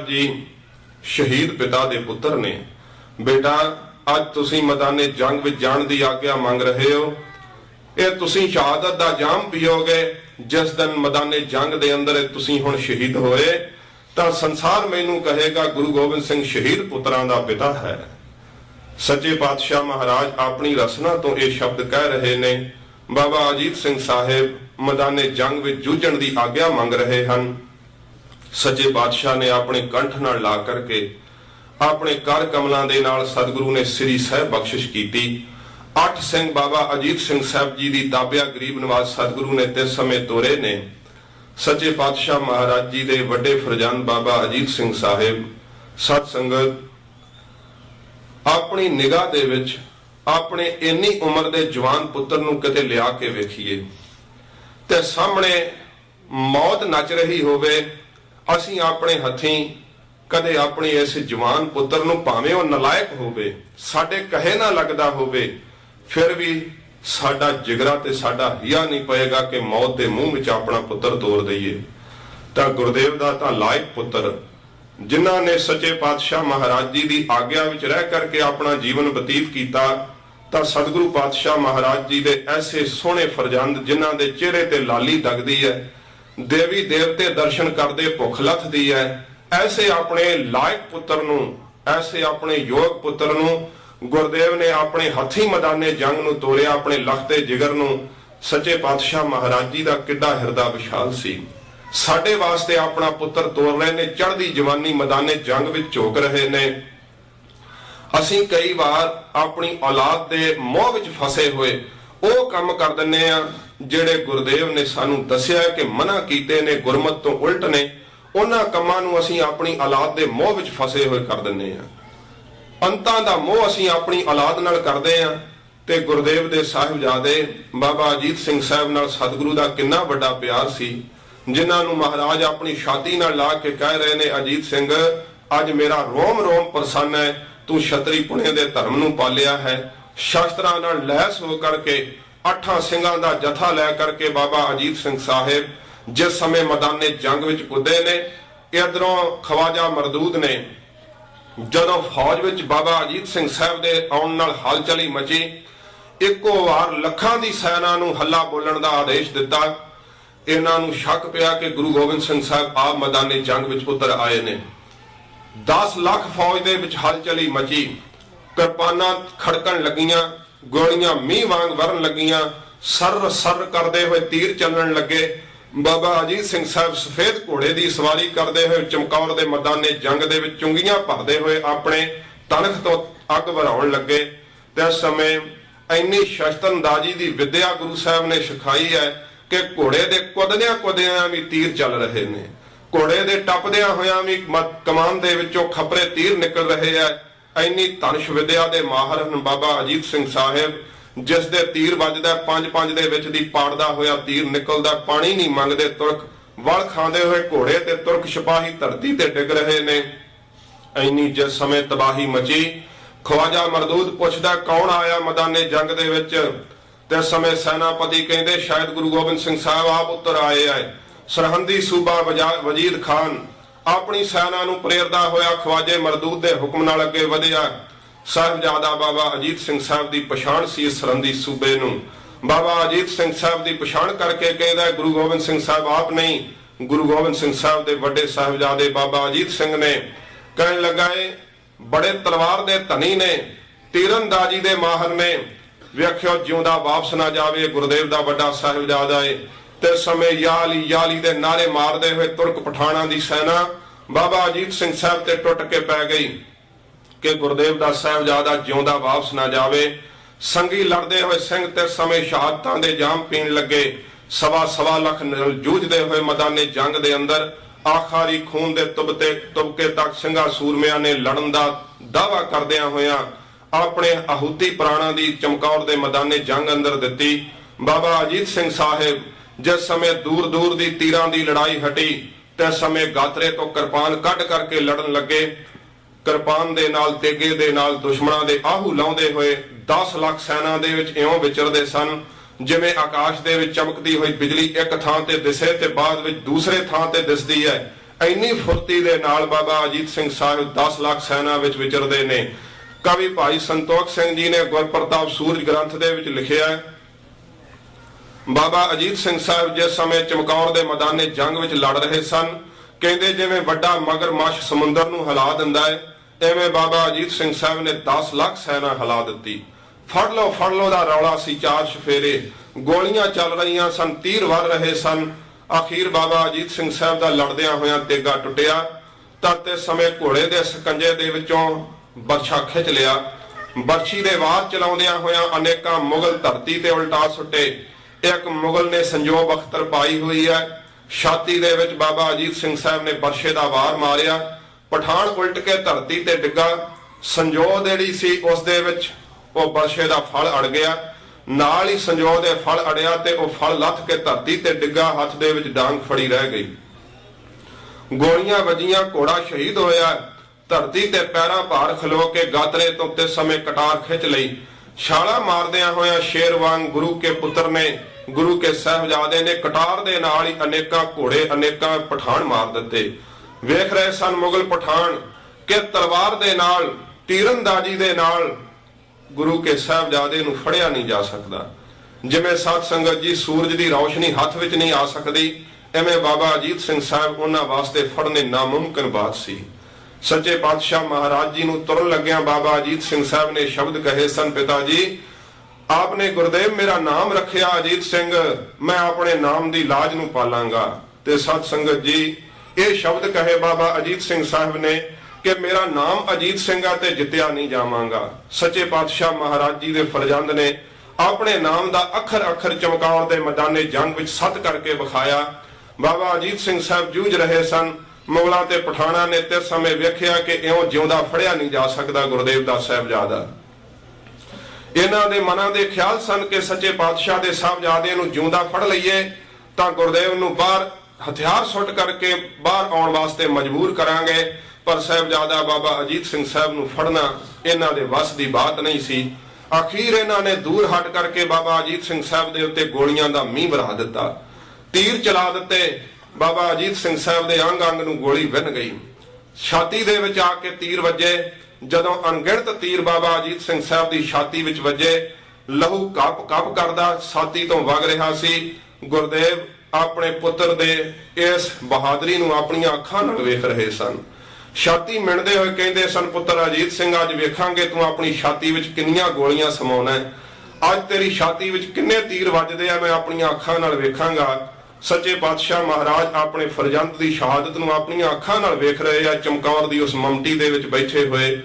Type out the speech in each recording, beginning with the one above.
जी शहीद पिता दे पुत्र ने। बेटा अज तुसीं मैदाने जंग विच जाण दी आग्या मंग रहे हो। ये तुसीं शहादत दा जाम पीओगे। जिस दिन मैदाने जंग दे अंदर तुसीं हुण शहीद होए तां संसार मैनूं कहेगा गुरु गोबिंद सिंह शहीद पुत्रां दा पिता है। सच्चे पातशाह महाराज अपनी रसना तो ये शब्द कह रहे ने। बाबा अजीत सिंह साहेब मैदाने जंग विच जूझण दी आग्या मंग रहे हन। सच्चे पातशाह ने अपने कंठ नाल ला करके अपने कर कमलों के नाल सतगुरु ने श्री सहब बख्शिश की। 8 सिंह बाबा अजीत सिंह साहब जी की ताबिया गरीब नवाज सतगुरु ने तिस समय तोरे ने। सच्चे पातशाह महाराज जी के वड्डे फरजंद बाबा अजीत सिंह साहेब सत संगत अपनी निगाह दे विच अपने इन्नी उम्र के जवान पुत्र नूं किते लिया के वेखीए ते सामने मौत नच रही होवे, असीं अपने हथीं कदे अपने इस जवान पुत्र नूं भावें वो नलायक होवे, साडे कहे ना लगदा होवे, फिर भी साडा जिगरा ते साडा हिया नहीं पएगा कि मौत के मूँह विच अपना पुत्र तोड़ दईए। तां गुरदेव दा तां लायक पुत्र जिन्हां ने सच्चे पातशाह महाराज जी की आग्या विच रह करके अपना जीवन बतीत किया, तां सतगुरु पातशाह महाराज जी दे ऐसे सोहणे फरजंद जिन्हां दे चेहरे ते लाली दगदी है, देवी देवते दर्शन करदे भुख लथदी है, ऐसे अपने लायक पुत्र नूं, ऐसे अपने योग पुत्र नूं गुरदेव ने अपने हथी मैदाने जंग नूं तोड़िया। अपने लखते जिगर नूं सच्चे पातशाह महाराज जी का किड्डा हिरदा विशाल सी। साडे वास्ते अपना पुत्र तोड़ रहे ने, चढ़दी जवानी मैदाने जंग विच झोक रहे ने। असीं कई बार अपनी औलाद दे मोह विच फसे हुए वो काम कर दिंदे आ जिहड़े गुरदेव ने सानू दस्सिया कि मना कीते ने, गुरमत तो उल्ट ने। उन्हां कामां नूं असीं अपनी औलाद दे मोह विच फसे हुए कर दिंदे आ। अंतां दा मोह असीं अपनी औलाद नाल करदे आ ते गुरदेव दे साहिबजादे बाबा अजीत सिंह साहब नाल सतगुरु दा किन्ना वड्डा प्यार सी, जिन्हां नूं महाराज अपनी छाती नाल ला के कह रहे ने, अजीत सिंह अज मेरा रोम रोम प्रसन्न है, तू छतरी पुणे दे धर्म नूं पालिया है। शस्त्रां नाल लैस हो करके 8 सिंघां दा जथा लै करके बाबा अजीत सिंह साहेब जिस समय मैदाने जंग विच कुदे ने, इधरों ख्वाजा मरदूद ने जदों फौज विच बाबा अजीत सिंह साहब दे आउण नाल हलचली मची, इक्को वार लखां दी सेना नूं हल्ला बोलण दा आदेश दिता। इन्हां नूं शक पिया कि गुरु गोबिंद सिंह साहब आप मैदाने जंग विच उतर आए ने। 10 लाख फौज दे विच हलचली मची, किरपानां खड़कण लगियां, गोलियां मींह वांग वरन लगियां, सर सर करदे हुए तीर चलण लगे। बाबा अजीत सिंह साहब सफेद घोड़े की सवारी करते हुए चमकौर के मैदाने जंग दे विच चुंगियां भरदे हुए अपने तनख तो अग वराउण लगे। ते इस समय इन्नी शस्त्र अंदाजी की विद्या गुरु साहब ने सिखाई है कि घोड़े के कुददियां कुददियां भी तीर चल रहे ने, घोड़े के टपदियां होया भी कमान दे विचों खपरे तीर निकल रहे हैं। इन्नी धनुष विद्या के माहर हैं बाबा अजीत सिंह साहेब, जिस दे तीर वजदा 5-5 दे विच दी पाड़दा होया तीर निकलदा, पानी नहीं मंगदे तुरक वल खांदे हुए घोड़े ते तुरक सिपाही धरती ते डिग रहे ने। इन्नी जिस समय तबाही मची, ख्वाजा मरदूद पुछदा कौन आया मैदाने जंग दे विच, ते समय सेनापति कहंदे शायद गुरु गोबिंद सिंह साहब आप उतर आए है। सरहंदी सूबा वजीद खान अपनी सेना नूं प्रेरदा होया ख्वाजे मरदूद दे हुक्म नाल अगे वधिया। साहिबजादा बाबा अजीत सिंह साहब की पछाण सी इस सरहंदी सूबे नूं। बाबा अजीत सिंह साहब की पछाण करके कहदा गुरु गोबिंद सिंह साहब आप नहीं, गुरु गोबिंद सिंह साहब के वड्डे साहिबजादे बाबा अजीत सिंह ने। कहन लगाए बड़े तलवार दे धनी ने, तीरंदाजी दे माहर ने, वेख्यो जिउंदा वापस ना जावे गुरदेव दा वड्डा साहिबजादा है। ते समय याली याली दे नारे मारदे हुए तुर्क पठाणा दी सेना बाबा अजीत सिंह साहब ते टुट के पै गई कि गुरदेव दा साहिबजादा जिउंदा वापस ना जावे। संगी लड़दे हुए सिंह ते समय शहादतां दे जाम पीण लगे। 1.25 लाख जूझदे हुए मैदाने जंग दे अंदर आखिरी खून दे तुबके तक सिंघा सूरमियां ने लड़न दा दावा करदियां होया अपने आहूति प्राणा दी चमकौर दे मैदाने जंग अंदर दिती। बाबा अजीत सिंह साहेब जिस समय दूर दूर दी तीरां दी लड़ाई हटी ते समय गात्रे तो किरपान कढ करके लड़न लगे। किरपान दे नाल तेगे दे नाल दुश्मनां दे आहू लाउंदे हुए 10 लाख सेना दे विच इउं विचरदे सन जिवें आकाश दे विच चमकदी होई बिजली एक थां ते दिसे ते बाद विच दूसरे थां ते दिसदी है। ਇੰਨੀ ਫੁਰਤੀ ਦੇ ਨਾਲ ਬਾਬਾ ਅਜੀਤ ਸਿੰਘ ਸਾਹਿਬ 10 ਲੱਖ ਸੈਨਾ ਵਿੱਚ ਵਿਚਰਦੇ ਨੇ। ਕਵੀ ਭਾਈ ਸੰਤੋਖ ਸਿੰਘ ਜੀ ਨੇ ਗੁਰਪ੍ਰਤਾਪ ਸੂਰਜ ਗ੍ਰੰਥ ਦੇ ਵਿੱਚ ਲਿਖਿਆ ਹੈ, ਬਾਬਾ ਅਜੀਤ ਸਿੰਘ ਸਾਹਿਬ ਜਿਸ ਸਮੇਂ ਚਮਕੌਰ ਦੇ ਮੈਦਾਨੇ ਜੰਗ ਵਿੱਚ ਲੜ ਰਹੇ ਸਨ, ਕਹਿੰਦੇ ਜਿਵੇਂ ਵੱਡਾ ਮਗਰਮੱਛ ਸਮੁੰਦਰ ਨੂੰ ਹਿਲਾ ਦਿੰਦਾ ਹੈ, ਐਵੇਂ ਬਾਬਾ ਅਜੀਤ ਸਿੰਘ ਸਾਹਿਬ ਨੇ 10 ਲੱਖ ਸੈਨਾ ਹਿਲਾ ਦਿੱਤੀ। ਫੜ ਲਓ ਦਾ ਰੌਲਾ ਸੀ ਚਾਰ ਚਫੇਰੇ, ਗੋਲੀਆਂ ਚੱਲ ਰਹੀਆਂ ਸਨ, ਤੀਰ ਵਰ ਰਹੇ ਸਨ। ਆਖੀਰ ਬਾਬਾ ਅਜੀਤ ਸਿੰਘ ਸਾਹਿਬ ਦਾ ਲੜਦਿਆਂ ਹੋਇਆਂ ਤੇਗਾ ਟੁੱਟਿਆ। ਤਰਤੇ ਸਮੇਂ ਘੋੜੇ ਦੇ ਸਕੰਜੇ ਦੇ ਵਿੱਚੋਂ ਬਰਛਾ ਖਿੱਚ ਲਿਆ। ਬਰਛੀ ਦੇ ਵਾਰ ਚਲਾਉਂਦਿਆਂ ਹੋਇਆਂ ਅਨੇਕਾਂ ਮੁਗਲ ਧਰਤੀ ਤੇ ਉਲਟਾ ਸੁੱਟੇ। ਇੱਕ ਮੁਗਲ ਨੇ ਸੰਜੋਗ ਅਖਤਰ ਪਾਈ ਹੋਈ ਹੈ, ਛਾਤੀ ਦੇ ਵਿੱਚ ਬਾਬਾ ਅਜੀਤ ਸਿੰਘ ਸਾਹਿਬ ਨੇ ਬਰਛੇ ਦਾ ਵਾਰ ਮਾਰਿਆ। ਪਠਾਨ ਉਲਟ ਕੇ ਧਰਤੀ ਤੇ ਡਿੱਗਾ। ਸੰਜੋਗ ਜਿਹੜੀ ਸੀ ਉਸ ਦੇ ਵਿੱਚ ਉਹ ਬਰਛੇ ਦਾ ਫਲ ਅੜ ਗਿਆ, ਨਾਲ ਹੀ ਸੰਜੋਗ ਦੇ ਫਲ ਅੜਿਆ ਤੇ ਉਹ ਫਲ ਲੱਥ ਕੇ ਧਰਤੀ ਤੇ ਡਿੱਗਾ। ਹੱਥ ਦੇ ਵਿੱਚ ਡਾਂਗ ਫੜੀ ਰਹਿ ਗਈ। ਗੋਲੀਆਂ ਵੱਜੀਆਂ, ਘੋੜਾ ਸ਼ਹੀਦ ਹੋਇਆ। ਧਰਤੀ ਤੇ ਪੈਰਾਂ ਭਾਰ ਖਲੋ ਕੇ ਗਾਤਰੇ ਤੋਂ ਤੇ ਸਮੇਂ ਕਟਾਰ ਖਿੱਚ ਲਈ। ਛਾਲਾ ਮਾਰਦਿਆਂ ਹੋਇਆਂ ਸ਼ੇਰ ਵਾਂਗ ਗੁਰੂ ਕੇ ਪੁੱਤਰ ਨੇ, ਗੁਰੂ ਕੇ ਸਾਹਿਬਜ਼ਾਦੇ ਨੇ ਕਟਾਰ ਦੇ ਨਾਲ ਹੀ ਅਨੇਕਾਂ ਘੋੜੇ, ਅਨੇਕਾਂ ਪਠਾਨ ਮਾਰ ਦਿੱਤੇ। ਵੇਖ ਰਹੇ ਸਨ ਮੁਗਲ ਪਠਾਨ ਕਿ ਤਲਵਾਰ ਦੇ ਨਾਲ, ਤੀਰੰਦਾਜ਼ੀ ਦੇ ਨਾਲ ਗੁਰੂ ਕੇ ਸਾਹਿਬਜ਼ਾਦੇ ਨੂੰ ਫੜਿਆ ਨਹੀਂ ਜਾ ਸਕਦਾ। ਜਿਵੇਂ ਸਾਧ ਸੰਗਤ ਜੀ ਸੂਰਜ ਦੀ ਰੌਸ਼ਨੀ ਹੱਥ ਵਿੱਚ ਨਹੀਂ ਆ ਸਕਦੀ, ਐਵੇਂ ਬਾਬਾ ਅਜੀਤ ਸਿੰਘ ਸਾਹਿਬ ਉਹਨਾਂ ਵਾਸਤੇ ਫੜਨੇ ਨਾਮੁਮਕਿਨ ਬਾਤ ਸੀ। ਸੱਚੇ ਪਾਤਸ਼ਾਹ ਮਹਾਰਾਜ ਜੀ ਨੂੰ ਤੁਰਨ ਲੱਗਿਆਂ ਬਾਬਾ ਅਜੀਤ ਸਿੰਘ ਸਾਹਿਬ ਨੇ ਸ਼ਬਦ ਕਹੇ ਸਨ, ਪਿਤਾ ਜੀ ਆਪਨੇ ਗੁਰਦੇਵ ਮੇਰਾ ਨਾਮ ਰੱਖਿਆ ਅਜੀਤ ਸਿੰਘ, ਮੈਂ ਆਪਣੇ ਨਾਮ ਦੀ ਲਾਜ ਨੂੰ ਪਾਲਾਂਗਾ। ਤੇ ਸਾਧ ਸੰਗਤ ਜੀ ਇਹ ਸ਼ਬਦ ਕਹੇ ਬਾਬਾ ਅਜੀਤ ਸਿੰਘ ਸਾਹਿਬ ਨੇ ਕਿ ਮੇਰਾ ਨਾਮ ਅਜੀਤ ਸਿੰਘ ਆ ਤੇ ਜਿੱਤਿਆ ਨਹੀਂ ਜਾਵਾਂਗਾ। ਸੱਚੇ ਪਾਤਸ਼ਾਹ ਮਹਾਰਾਜ ਜੀ ਦੇ ਫਰਜ਼ੰਦ ਨੇ ਆਪਣੇ ਨਾਮ ਦਾ ਅੱਖਰ ਅੱਖਰ ਚਮਕੌਰ ਦੇ ਮੈਦਾਨੇ ਜੰਗ ਵਿੱਚ ਸੱਤ ਕਰਕੇ ਵਿਖਾਇਆ। ਬਾਬਾ ਅਜੀਤ ਸਿੰਘ ਸਾਹਿਬ ਜੂਝ ਰਹੇ ਸਨ। ਮੁਗਲਾਂ ਤੇ ਪਠਾਨਾਂ ਨੇ ਤੇ ਸਮੇਂ ਵੇਖਿਆ ਕਿ ਇਉਂ ਜਿਉਂਦਾ ਫੜਿਆ ਨਹੀਂ ਜਾ ਸਕਦਾ ਗੁਰਦੇਵ ਦਾ ਸਾਹਿਬਜ਼ਾਦਾ। ਇਹਨਾਂ ਦੇ ਮਨਾਂ ਦੇ ਖਿਆਲ ਸਨ ਕਿ ਸੱਚੇ ਪਾਤਸ਼ਾਹ ਦੇ ਸਾਹਿਬਜ਼ਾਦੇ ਨੂੰ ਜਿਉਂਦਾ ਫੜ ਲਈਏ ਤਾਂ ਗੁਰਦੇਵ ਨੂੰ ਬਾਹਰ ਹਥਿਆਰ ਸੁੱਟ ਕਰਕੇ ਬਾਹਰ ਆਉਣ ਵਾਸਤੇ ਮਜਬੂਰ ਕਰਾਂਗੇ, ਪਰ ਸਾਹਿਬਜ਼ਾਦਾ ਬਾਬਾ ਅਜੀਤ ਸਿੰਘ ਸਾਹਿਬ ਨੂੰ ਫੜਨਾ ਇਹਨਾਂ ਦੇ ਵੱਸ ਦੀ ਬਾਤ ਨਹੀਂ ਸੀ। ਆਖੀਰ ਇਹਨਾਂ ਨੇ ਦੂਰ ਹਟ ਕਰਕੇ ਬਾਬਾ ਅਜੀਤ ਸਿੰਘ ਸਾਹਿਬ ਦੇ ਉੱਤੇ ਗੋਲੀਆਂ ਦਾ ਮੀਂਹ ਵਰ੍ਹਾ ਦਿੱਤਾ, ਤੀਰ ਚਲਾ ਦਿੱਤੇ। ਬਾਬਾ ਅਜੀਤ ਸਿੰਘ ਸਾਹਿਬ ਦੇ ਅੰਗ ਅੰਗ ਨੂੰ ਗੋਲੀ ਵਿੰਨ ਗਈ। ਛਾਤੀ ਦੇ ਵਿੱਚ ਆ ਕੇ ਤੀਰ ਵੱਜੇ। ਜਦੋਂ ਅਣਗਿਣਤ ਤੀਰ ਬਾਬਾ ਅਜੀਤ ਸਿੰਘ ਸਾਹਿਬ ਦੀ ਛਾਤੀ ਵਿੱਚ ਵੱਜੇ, ਲਹੂ ਕੱਪ ਕੱਪ ਕਰਦਾ ਛਾਤੀ ਤੋਂ ਵਗ ਰਿਹਾ ਸੀ। ਗੁਰਦੇਵ ਆਪਣੇ ਪੁੱਤਰ ਦੇ ਇਸ ਬਹਾਦਰੀ ਨੂੰ ਆਪਣੀਆਂ ਅੱਖਾਂ ਨਾਲ ਵੇਖ ਰਹੇ ਸਨ। ਛਾਤੀ ਮਿਣਦੇ ਹੋਏ ਕਹਿੰਦੇ ਸਨ, ਪੁੱਤਰ ਅਜੀਤ ਸਿੰਘ ਅੱਜ ਵੇਖਾਂਗੇ ਤੂੰ ਆਪਣੀ ਛਾਤੀ ਵਿੱਚ ਕਿੰਨੀਆਂ ਗੋਲੀਆਂ ਸਮਾਉਣਾ ਹੈ। ਅੱਜ ਤੇਰੀ ਛਾਤੀ ਵਿੱਚ ਕਿੰਨੇ ਤੀਰ ਵੱਜਦੇ ਆ ਮੈਂ ਆਪਣੀਆਂ ਅੱਖਾਂ ਨਾਲ ਵੇਖਾਂਗਾ। ਸੱਚੇ ਪਾਤਸ਼ਾਹ ਮਹਾਰਾਜ ਆਪਣੇ ਫਰਜ਼ੰਦ ਦੀ ਸ਼ਹਾਦਤ ਨੂੰ ਆਪਣੀਆਂ ਅੱਖਾਂ ਨਾਲ ਵੇਖ ਰਹੇ ਆ। ਚਮਕੌਰ ਦੀ ਉਸ ਮਮਟੀ ਦੇ ਵਿੱਚ ਬੈਠੇ ਹੋਏ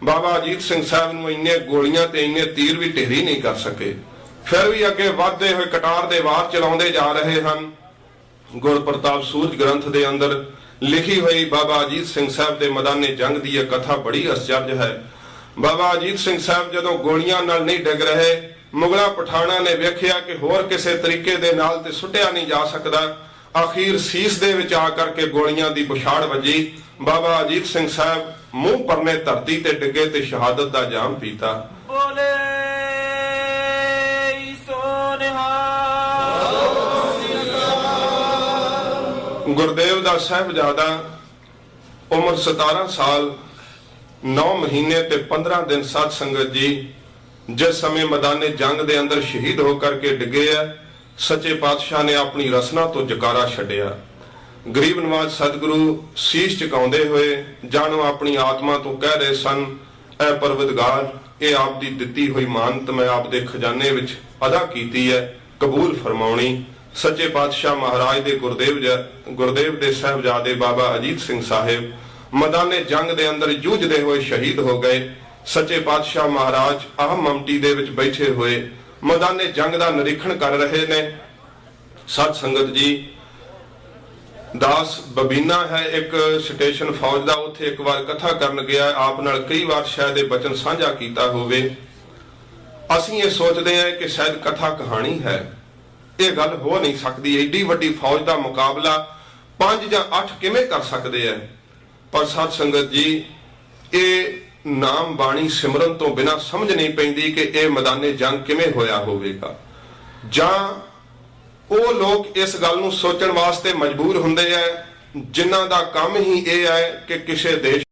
ਬਾਬਾ ਅਜੀਤ ਸਿੰਘ ਸਾਹਿਬ ਨੂੰ ਇੰਨੇ ਗੋਲੀਆਂ ਤੇ ਇੰਨੇ ਤੀਰ ਵੀ ਢੇਰੀ ਨਹੀਂ ਕਰ ਸਕੇ। ਫਿਰ ਵੀ ਅੱਗੇ ਵਧਦੇ ਹੋਏ ਕਟਾਰ ਦੇ ਵਾਰ ਚਲਾਉਂਦੇ ਜਾ ਰਹੇ ਹਨ। ਗੁਰਪ੍ਰਤਾਪ ਸੂਰਜ ਗ੍ਰੰਥ ਦੇ ਅੰਦਰ ਲਿਖੀ ਹੋਈ ਬਾਬਾ ਅਜੀਤ ਸਿੰਘ ਸਾਹਿਬ ਦੇ ਮੈਦਾਨੇ ਜੰਗ ਦੀ ਇਹ ਕਥਾ ਬੜੀ ਅਚਰਜ ਹੈ। ਬਾਬਾ ਅਜੀਤ ਸਿੰਘ ਸਾਹਿਬ ਜਦੋਂ ਗੋਲੀਆਂ ਨਾਲ ਨਹੀਂ ਡਿੱਗ ਰਹੇ, ਮੁਗਲਾਂ ਪਠਾਨਾਂ ਨੇ ਵੇਖਿਆ ਕਿ ਹੋਰ ਕਿਸੇ ਤਰੀਕੇ ਦੇ ਨਾਲ ਤੇ ਸੁੱਟਿਆ ਨਹੀਂ ਜਾ ਸਕਦਾ। ਆਖੀਰ ਸੀਸ ਦੇ ਵਿੱਚ ਆ ਕਰਕੇ ਗੋਲੀਆਂ ਦੀ ਪੁਛਾੜ ਵੱਜੀ। ਬਾਬਾ ਅਜੀਤ ਸਿੰਘ ਸਾਹਿਬ ਮੂੰਹ ਪਰਨੇ ਧਰਤੀ ਤੇ ਡਿੱਗੇ ਤੇ ਸ਼ਹਾਦਤ ਦਾ ਜਾਮ ਪੀਤਾ। ਬੋਲੇ ਗੁਰਦੇਵ ਦਾ ਸਾਹਿਬਜ਼ਾਦਾ ਉਮਰ 17 ਸਾਲ 9 ਮਹੀਨੇ ਤੇ 15 ਦਿਨ ਸਾਧ ਸੰਗਤ ਜੀ ਜਿਸ ਸਮੇਂ ਮੈਦਾਨੇ ਜੰਗ ਦੇ ਅੰਦਰ ਸ਼ਹੀਦ ਹੋ ਕਰਕੇ ਡਿੱਗੇ ਆ, ਸੱਚੇ ਪਾਤਸ਼ਾਹ ਨੇ ਆਪਣੀ ਰਸਨਾ ਤੋਂ ਜਕਾਰਾ ਛੱਡਿਆ। ਗਰੀਬ ਨਵਾਜ ਸਤਿਗੁਰੂ ਸੀਸ ਝੁਕਾਉਂਦੇ ਹੋਏ ਜਾਣੋ ਆਪਣੀ ਆਤਮਾ ਤੋਂ ਕਹਿ ਰਹੇ ਸਨ, ਐ ਪਰਵਤਗਾਰ ਇਹ ਆਪ ਦੀ ਦਿੱਤੀ ਹੋਈ ਮਾਨਤ ਮੈਂ ਆਪ ਦੇ ਖਜ਼ਾਨੇ ਵਿੱਚ ਅਦਾ ਕੀਤੀ ਹੈ, ਕਬੂਲ ਫਰਮਾਉਣੀ। ਸੱਚੇ ਪਾਤਸ਼ਾਹ ਮਹਾਰਾਜ ਦੇ ਗੁਰਦੇਵ ਦੇ ਸਾਹਿਬਜ਼ਾਦੇ ਬਾਬਾ ਅਜੀਤ ਸਿੰਘ ਸਾਹਿਬ ਮੈਦਾਨੇ ਜੰਗ ਦੇ ਅੰਦਰ ਜੂਝਦੇ ਹੋਏ ਸ਼ਹੀਦ ਹੋ ਗਏ। ਸੱਚੇ ਪਾਤਸ਼ਾਹ ਮਹਾਰਾਜ ਆਹ ਮਮਟੀ ਦੇ ਵਿੱਚ ਬੈਠੇ ਹੋਏ ਮੈਦਾਨੇ ਜੰਗ ਦਾ ਨਿਰੀਖਣ ਕਰ ਰਹੇ ਨੇ। ਸਤ ਸੰਗਤ ਜੀ, ਦਾਸ ਬਬੀਨਾ ਹੈ ਇੱਕ ਸਟੇਸ਼ਨ ਫੌਜ ਦਾ, ਉੱਥੇ ਇੱਕ ਵਾਰ ਕਥਾ ਕਰਨ ਗਿਆ। ਆਪ ਨਾਲ ਕਈ ਵਾਰ ਸ਼ਾਇਦ ਇਹ ਬਚਨ ਸਾਂਝਾ ਕੀਤਾ ਹੋਵੇ। ਅਸੀਂ ਇਹ ਸੋਚਦੇ ਹਾਂ ਕਿ ਸ਼ਾਇਦ ਕਥਾ ਕਹਾਣੀ ਹੈ, ਇਹ ਗੱਲ ਹੋ ਨਹੀਂ ਸਕਦੀ। ਏਡੀ ਵੱਡੀ ਫੌਜ ਦਾ ਮੁਕਾਬਲਾ 5 ਜਾਂ 8 ਕਿਵੇਂ ਕਰ ਸਕਦੇ ਆ? ਪਰ ਸਤ ਸੰਗਤ ਜੀ, ਇਹ ਨਾਮ ਬਾਣੀ ਸਿਮਰਨ ਤੋਂ ਬਿਨਾਂ ਸਮਝ ਨਹੀਂ ਪੈਂਦੀ ਕਿ ਇਹ ਮੈਦਾਨੇ ਜੰਗ ਕਿਵੇਂ ਹੋਇਆ ਹੋਵੇਗਾ। ਜਾਂ ਉਹ ਲੋਕ ਇਸ ਗੱਲ ਨੂੰ ਸੋਚਣ ਵਾਸਤੇ ਮਜਬੂਰ ਹੁੰਦੇ ਆ ਜਿਨ੍ਹਾਂ ਦਾ ਕੰਮ ਹੀ ਇਹ ਹੈ ਕਿ ਕਿਸੇ ਦੇਸ਼